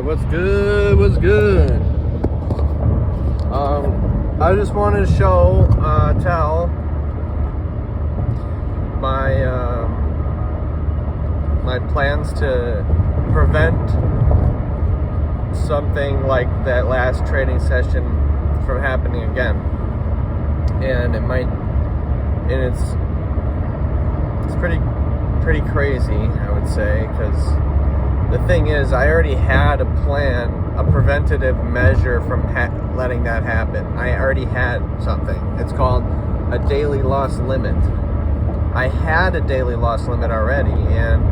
What's good? What's good? I just wanted to tell my plans to prevent something like that last training session from happening again. And it's pretty crazy, I would say, because the thing is, I already had a plan, a preventative measure from letting that happen. I already had something. It's called a daily loss limit. I had a daily loss limit already, and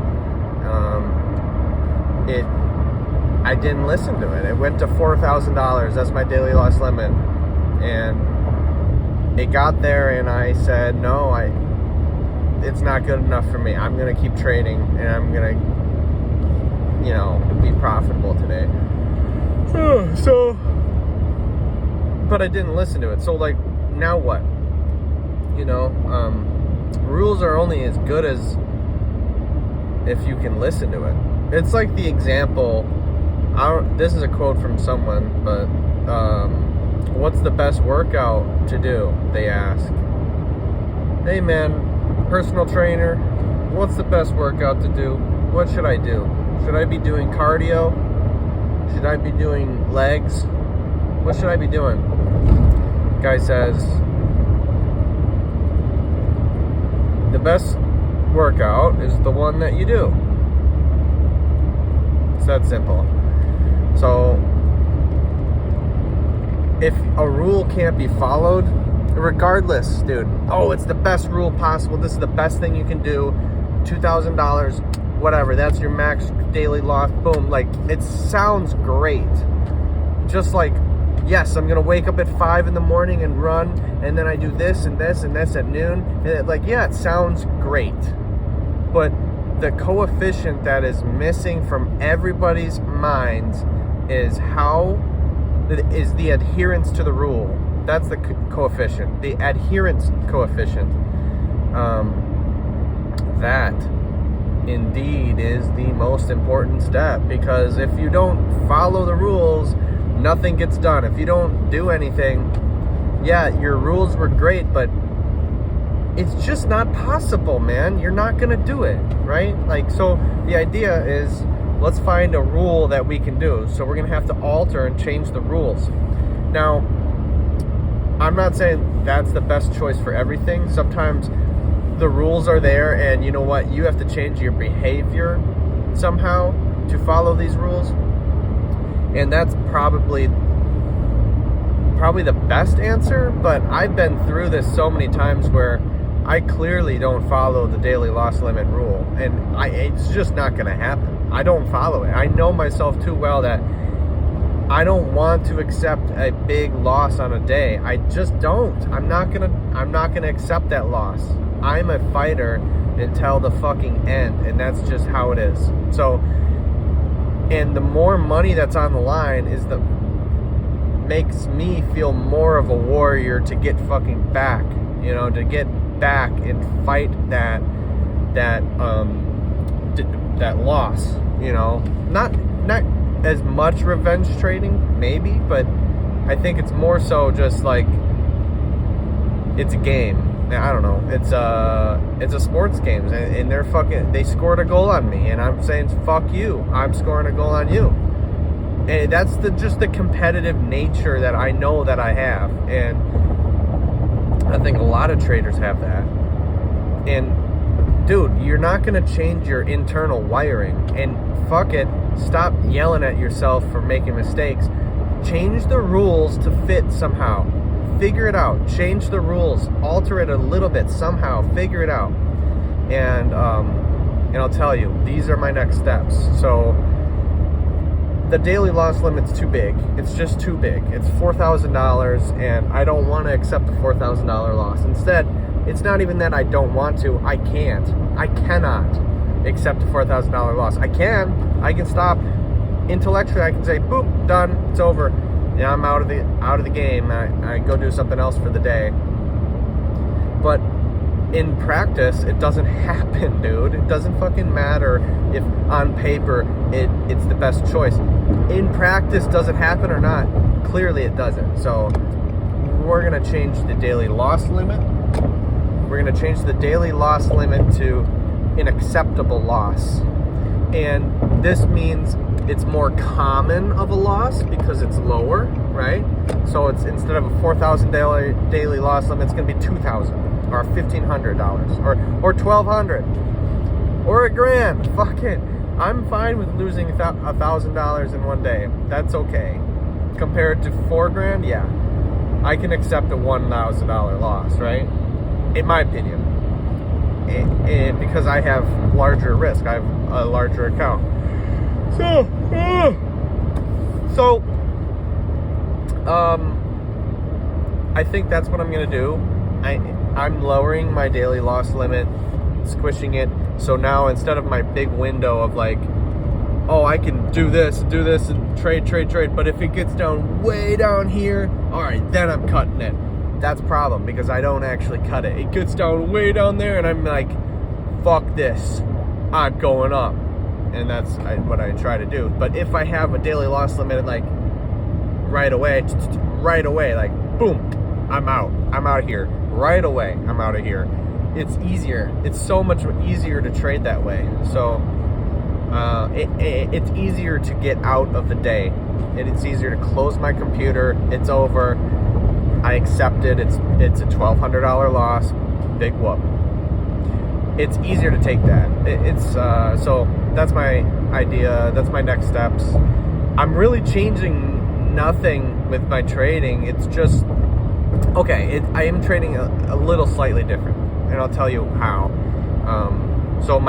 I didn't listen to it. It went to $4,000. That's my daily loss limit, and it got there, and I said, no, it's not good enough for me. I'm gonna keep trading, and I'm gonna be profitable today. But I didn't listen to it. So now what? Rules are only as good as if you can listen to it. It's like the example, this is a quote from someone, but what's the best workout to do? They ask. Hey man, personal trainer, what's the best workout to do? What should I do? Should I be doing cardio? Should I be doing legs? What should I be doing? Guy says, the best workout is the one that you do. It's that simple. So, if a rule can't be followed, regardless, dude, it's the best rule possible, this is the best thing you can do, $2,000, whatever, that's your max daily loss, boom, it sounds great. Just yes, I'm gonna wake up at 5 in the morning and run, and then I do this and this and this at noon, and it sounds great. But the coefficient that is missing from everybody's minds is the adherence to the rule. That's the coefficient, the adherence coefficient. That indeed is the most important step, because if you don't follow the rules, nothing gets done. If you don't do anything, your rules were great, but it's just not possible, man. You're not gonna do it, right? So the idea is, let's find a rule that we can do. So we're gonna have to alter and change the rules. Now, I'm not saying that's the best choice for everything. Sometimes the rules are there, and you know what? You have to change your behavior somehow to follow these rules. And that's probably the best answer, but I've been through this so many times where I clearly don't follow the daily loss limit rule, and it's just not going to happen. I don't follow it. I know myself too well that I don't want to accept a big loss on a day. I just don't. I'm not gonna accept that loss. I'm a fighter until the fucking end, and that's just how it is. So, and the more money that's on the line makes me feel more of a warrior to get fucking back, to get back and fight that loss, not as much revenge trading, maybe, but I think it's more so just it's a game. I don't know. It's a sports game, and they scored a goal on me, and I'm saying fuck you. I'm scoring a goal on you, and that's just the competitive nature that I know that I have, and I think a lot of traders have that. And dude, you're not gonna change your internal wiring, and fuck it. Stop yelling at yourself for making mistakes. Change the rules to fit somehow. Figure it out. Change the rules. Alter it a little bit somehow. Figure it out. And I'll tell you, these are my next steps. So the daily loss limit's too big. It's just too big. It's $4,000, and I don't want to accept a $4,000 loss. Instead, it's not even that I don't want to. I can't. I cannot accept a $4,000 loss. I can stop intellectually. I can say, boop, done, it's over. I'm out of the game. I go do something else for the day. But in practice, it doesn't happen, dude. It doesn't fucking matter if on paper it's the best choice. In practice, does it happen or not? Clearly it doesn't. So we're going to change the daily loss limit. We're going to change the daily loss limit to an acceptable loss. And this means it's more common of a loss because it's lower, right? So it's, instead of a $4,000 daily loss limit, it's going to be $2,000 or $1,500 or $1,200 or $1,000. Fuck it. I'm fine with losing $1,000 in one day. That's okay. Compared to $4,000, yeah, I can accept a $1,000 loss, right? In my opinion, and because I have larger risk, I have a larger account. So, I think that's what I'm gonna do. I'm lowering my daily loss limit, squishing it. So now, instead of my big window of like, oh, I can do this and trade, but if it gets down way down here, all right, then I'm cutting it. That's a problem because I don't actually cut it. It gets down way down there and I'm like, fuck this, I'm going up. And that's what I try to do. But if I have a daily loss limit, like right away, like boom, I'm out of here. Right away, I'm out of here. It's easier. It's so much easier to trade that way. So it's easier to get out of the day. It's easier to close my computer. It's over. I accept it. It's a $1,200 loss. Big whoop. It's easier to take that. So that's my idea. That's my next steps. I'm really changing nothing with my trading. It's just okay. I am trading a little slightly different, and I'll tell you how. So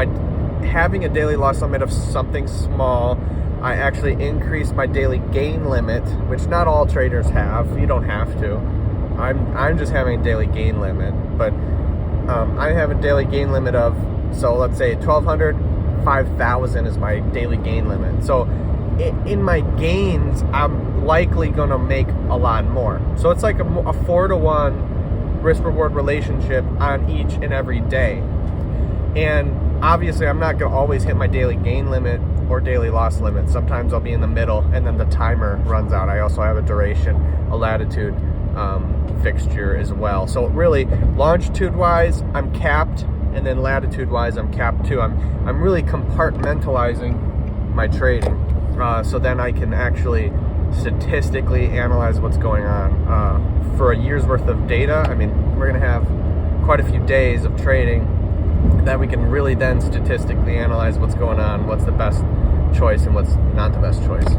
having a daily loss limit of something small, I actually increased my daily gain limit, which not all traders have. You don't have to. I'm just having a daily gain limit, but I have a daily gain limit of, so let's say 1,200, 5,000 is my daily gain limit. So in my gains, I'm likely gonna make a lot more. So it's like a 4-to-1 risk-reward relationship on each and every day. And obviously, I'm not gonna always hit my daily gain limit or daily loss limit. Sometimes I'll be in the middle, and then the timer runs out. I also have a duration, a latitude fixture as well. So really, longitude-wise, I'm capped, and then latitude-wise, I'm capped too. I'm really compartmentalizing my trading, so then I can actually statistically analyze what's going on. For a year's worth of data, I mean, we're gonna have quite a few days of trading that we can really then statistically analyze what's going on, what's the best choice and what's not the best choice.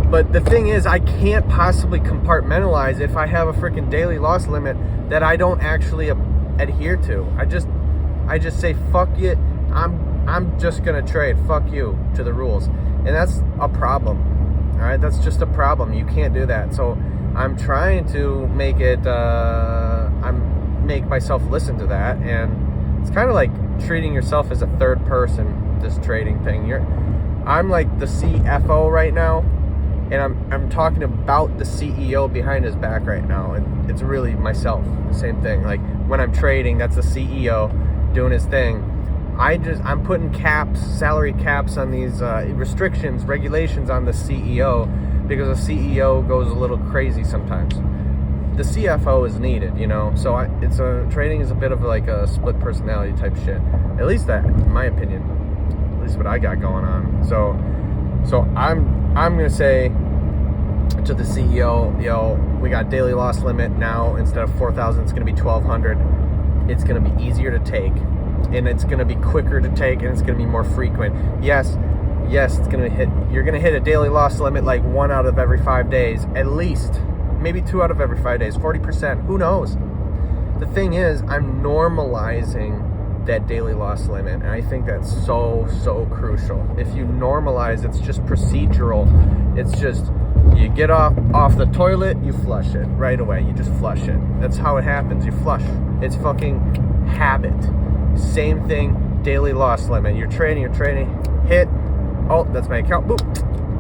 But the thing is, I can't possibly compartmentalize if I have a freaking daily loss limit that I don't actually adhere to. I just say, fuck it, I'm just gonna trade, fuck you, to the rules. And that's a problem, all right? That's just a problem. You can't do that. So I'm trying to make make myself listen to that, and it's kind of like treating yourself as a third person, this trading thing. I'm like the CFO right now, and I'm talking about the CEO behind his back right now, and it's really myself. The same thing. Like when I'm trading, that's the CEO doing his thing. I'm putting caps, salary caps on these restrictions, regulations on the CEO, because the CEO goes a little crazy sometimes. The CFO is needed, you know. So trading is a bit of like a split personality type shit. At least that, in my opinion, at least what I got going on. So I'm gonna say to the CEO, yo, we got daily loss limit now. Instead of 4,000, it's gonna be 1,200. It's gonna be easier to take, and it's gonna be quicker to take, and it's gonna be more frequent. Yes, it's gonna hit. You're gonna hit a daily loss limit like 1 out of every 5 days, at least. Maybe 2 out of every 5 days, 40%, who knows? The thing is, I'm normalizing that daily loss limit, and I think that's so crucial. If you normalize, it's just procedural. It's just, you get off the toilet, you flush it right away. You just flush it. That's how it happens. You flush. It's fucking habit. Same thing, daily loss limit. You're trading, hit, oh, that's my account, boop,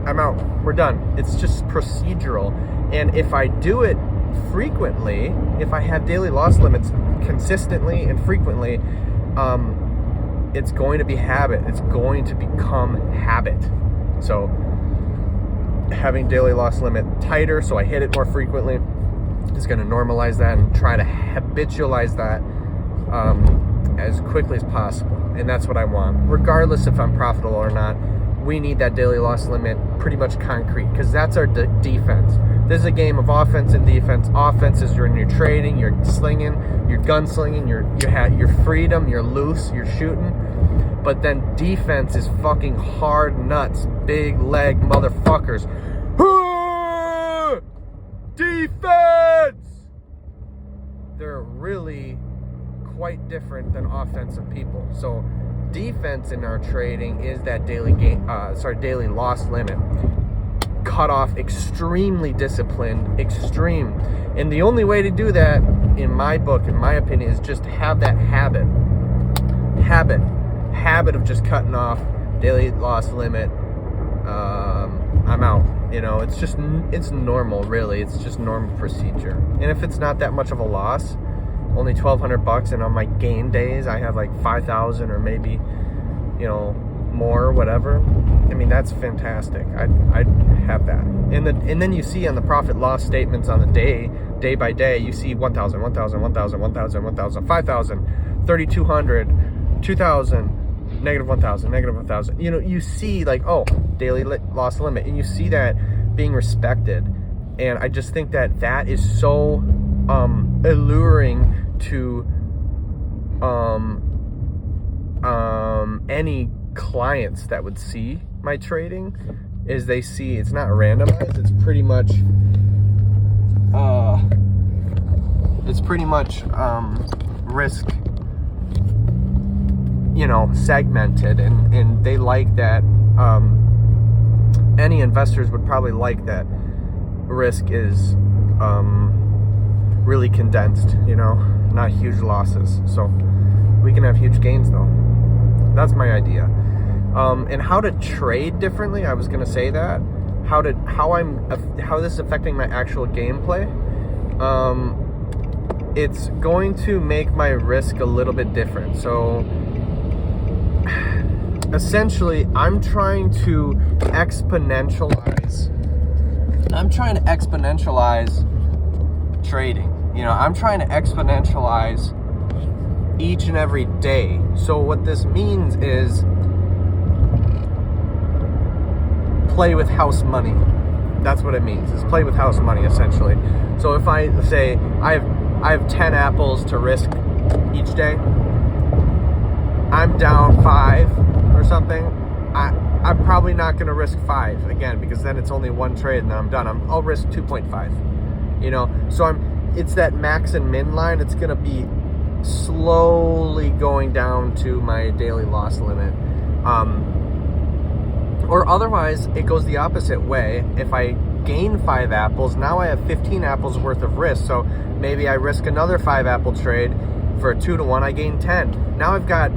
I'm out, we're done. It's just procedural. And if I do it frequently, if I have daily loss limits consistently and frequently, it's going to be habit. It's going to become habit. So having daily loss limit tighter so I hit it more frequently is going to normalize that and try to habitualize that as quickly as possible. And that's what I want. Regardless if I'm profitable or not, we need that daily loss limit pretty much concrete, because that's our defense. This is a game of offense and defense. Offense is you're in your trading, you're slinging, you're gunslinging, your freedom, you're loose, you're shooting. But then defense is fucking hard nuts, big leg motherfuckers. Defense! They're really quite different than offensive people. So defense in our trading is that daily loss limit. Cut off, extremely disciplined, extreme. And the only way to do that, in my book, in my opinion, is just have that habit of just cutting off, daily loss limit. I'm out. It's normal, really. It's just normal procedure. And if it's not that much of a loss, only $1,200, and on my gain days I have like 5,000 or maybe, more, whatever. I mean, that's fantastic. I'd have that. And then you see on the profit loss statements on the day by day, you see 1,000, 1,000, 1,000, 1,000, 1,000, 5,000, 3,200, 2,000. Negative 1,000, negative 1,000. You see like, oh, daily loss limit, and you see that being respected. And I just think that is so alluring to any clients that would see my trading, is they see it's not randomized. It's pretty much risk, segmented, and they like that. Any investors would probably like that risk is really condensed, not huge losses. So we can have huge gains though. That's my idea. And how to trade differently, I was going to say that. How this is affecting my actual gameplay. It's going to make my risk a little bit different. So essentially, I'm trying to exponentialize trading. I'm trying to exponentialize each and every day. So what this means is play with house money. That's what it means, is play with house money, essentially. So if I say I have 10 apples to risk each day, I'm down 5 or something, I'm probably not going to risk 5 again, because then it's only one trade and then I'm done. I'll risk 2.5. So it's that max and min line. It's going to be slowly going down to my daily loss limit. Or otherwise, it goes the opposite way. If I gain 5 apples, now I have 15 apples worth of risk. So maybe I risk another 5 apple trade for a 2-to-1. I gain 10. Now I've got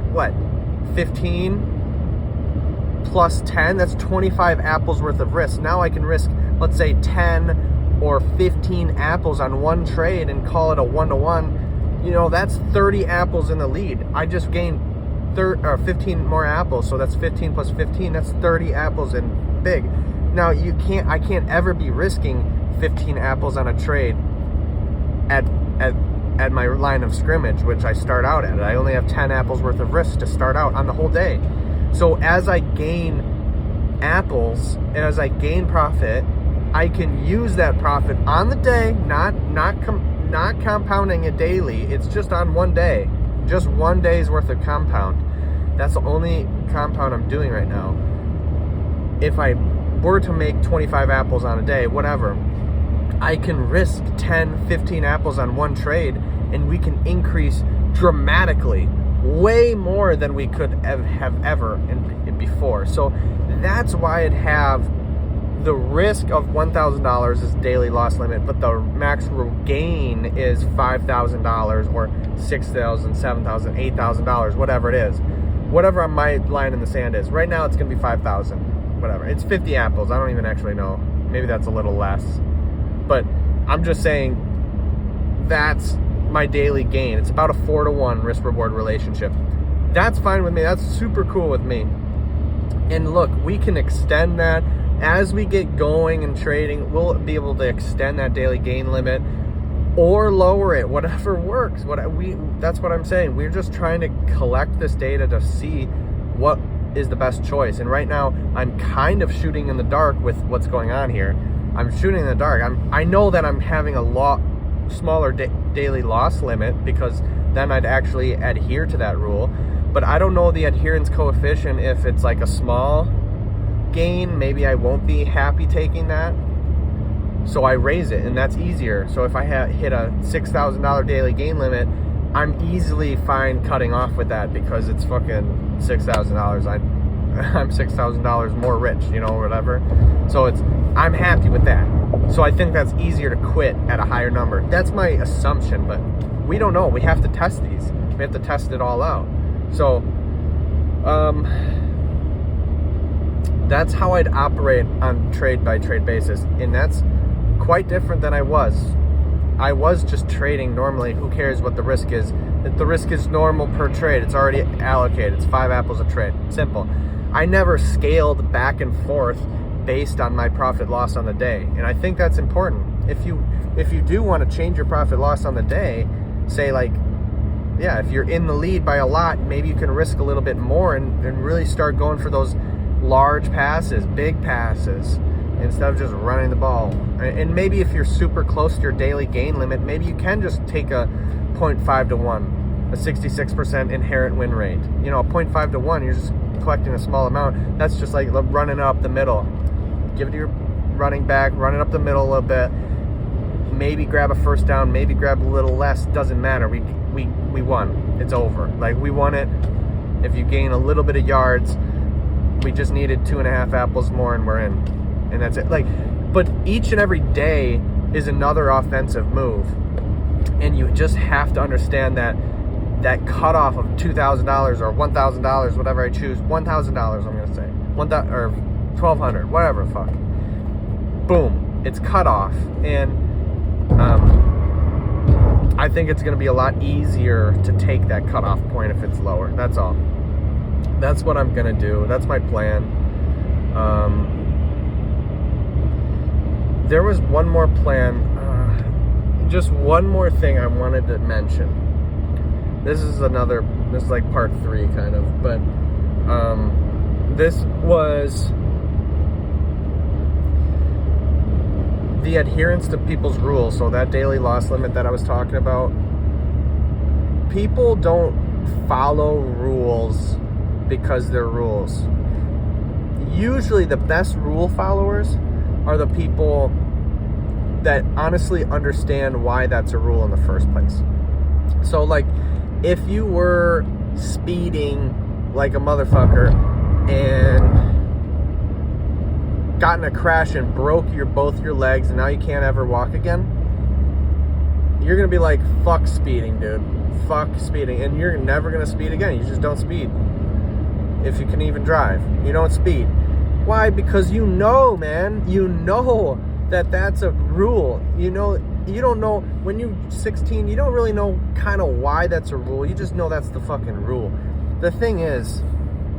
15 plus 10. That's 25 apples worth of risk. Now I can risk, let's say, 10 or 15 apples on one trade and call it a 1-to-1. That's 30 apples in the lead. I just gained 15 more apples, so that's 15 plus 15. That's 30 apples in big. Now I can't ever be risking 15 apples on a trade at my line of scrimmage, which I start out at. I only have 10 apples worth of risk to start out on the whole day. So as I gain apples and as I gain profit, I can use that profit on the day, not compounding it daily. It's just on one day, just one day's worth of compound. That's the only compound I'm doing right now. If I were to make 25 apples on a day, whatever, I can risk 10, 15 apples on one trade, and we can increase dramatically, way more than we could have ever before. So that's why I'd have the risk of $1,000 is daily loss limit, but the maximum gain is $5,000 or $6,000, $7,000, $8,000, whatever it is. Whatever my line in the sand is. Right now it's going to be 5,000, whatever. It's 50 apples. I don't even actually know. Maybe that's a little less. But I'm just saying that's my daily gain. It's about a 4-to-1 risk-reward relationship. That's fine with me. That's super cool with me. And look, we can extend that as we get going and trading. We'll be able to extend that daily gain limit or lower it, whatever works. That's what I'm saying. We're just trying to collect this data to see what is the best choice. And right now, I'm kind of shooting in the dark with what's going on here. I'm shooting in the dark. I know that I'm having a lot smaller daily loss limit, because then I'd actually adhere to that rule. But I don't know the adherence coefficient. If it's like a small gain, maybe I won't be happy taking that. So I raise it, and that's easier. So if I hit a $6,000 daily gain limit, I'm easily fine cutting off with that, because it's fucking $6,000. I'm $6,000 more rich, whatever. So I'm happy with that. So I think that's easier to quit at a higher number. That's my assumption, but we don't know. We have to test these. We have to test it all out. So that's how I'd operate on trade-by-trade basis, and that's quite different than I was. I was just trading normally. Who cares what the risk is? If the risk is normal per trade, it's already allocated. It's 5 apples a trade. Simple. I never scaled back and forth based on my profit loss on the day, and I think that's important. If you do want to change your profit loss on the day, say like, yeah, if you're in the lead by a lot, maybe you can risk a little bit more and really start going for those large passes, big passes, instead of just running the ball. And maybe if you're super close to your daily gain limit, maybe you can just take a 0.5 to 1, a 66% inherent win rate. A 0.5 to 1, you're just collecting a small amount. That's just like running up the middle. Give it to your running back, run it up the middle a little bit. Maybe grab a first down, maybe grab a little less. Doesn't matter. We won. It's over. Like, we won it. If you gain a little bit of yards, we just needed 2.5 apples more and we're in. And that's it. But each and every day is another offensive move. And you just have to understand that cutoff of $2,000 or $1,000, whatever I choose, $1,000 I'm going to say, or $1,200, whatever, fuck. Boom, it's cut off. And I think it's going to be a lot easier to take that cutoff point if it's lower. That's all. That's what I'm going to do. That's my plan. There was one more plan. Just one more thing I wanted to mention. This is like part 3 kind of. But this was the adherence to people's rules. So that daily loss limit that I was talking about, people don't follow rules because they're rules. Usually the best rule followers are the people that honestly understand why that's a rule in the first place. So like, if you were speeding like a motherfucker and got in a crash and broke both your legs and now you can't ever walk again, you're gonna be like, fuck speeding, dude. Fuck speeding. And you're never gonna speed again. You just don't speed. If you can even drive, you don't speed. Why? Because man, that that's a rule. You don't know, when you're 16, you don't really know kind of why that's a rule. You just know that's the fucking rule. The thing is,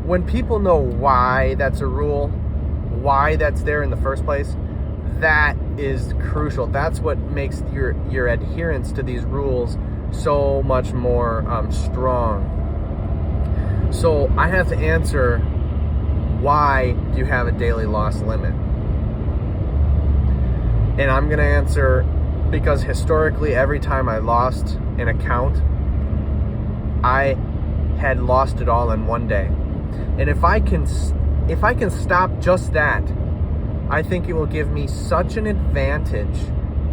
when people know why that's a rule, why that's there in the first place, that is crucial. That's what makes your adherence to these rules so much more strong. So I have to answer, why do you have a daily loss limit? And I'm going to answer, because historically, every time I lost an account, I had lost it all in one day. And if I can stop just that, I think it will give me such an advantage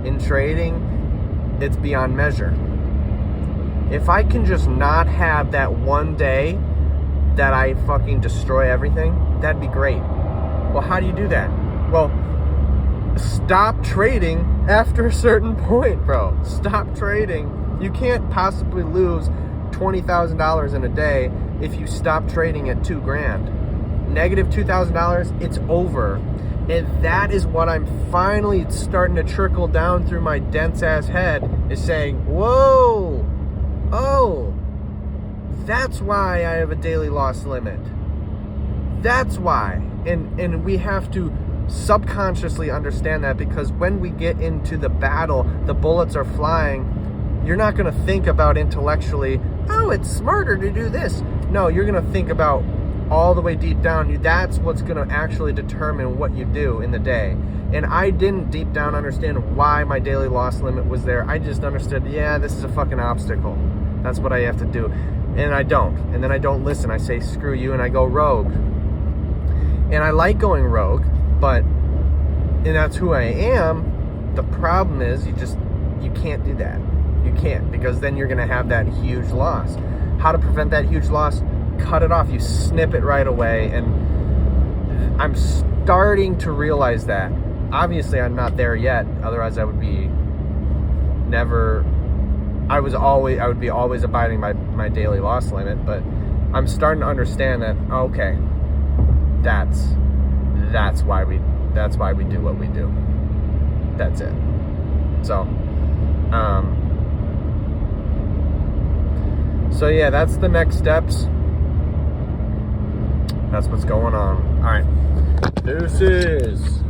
in trading, it's beyond measure. If I can just not have that one day that I fucking destroy everything, that'd be great. Well, how do you do that? Well, stop trading after a certain point, bro. Stop trading. You can't possibly lose $20,000 in a day if you stop trading at $2,000. Negative $2,000, it's over. And that is what I'm finally starting to trickle down through my dense ass head, is saying, whoa, oh, that's why I have a daily loss limit. That's why. And we have to subconsciously understand that, because when we get into the battle, the bullets are flying, you're not going to think about intellectually, oh, it's smarter to do this. No, you're going to think about all the way deep down, that's what's going to actually determine what you do in the day. And I didn't deep down understand why my daily loss limit was there. I just understood, yeah, this is a fucking obstacle. That's what I have to do. And I don't. And then I don't listen. I say, screw you, and I go rogue. And I like going rogue, and that's who I am. The problem is you can't do that. You can't, because then you're going to have that huge loss. How to prevent that huge loss? Cut it off. You snip it right away. And I'm starting to realize that. Obviously, I'm not there yet. Otherwise, I would be always abiding by my daily loss limit. But I'm starting to understand that, okay, that's why we do what we do. That's it. So yeah, that's the next steps. That's what's going on. All right. Deuces.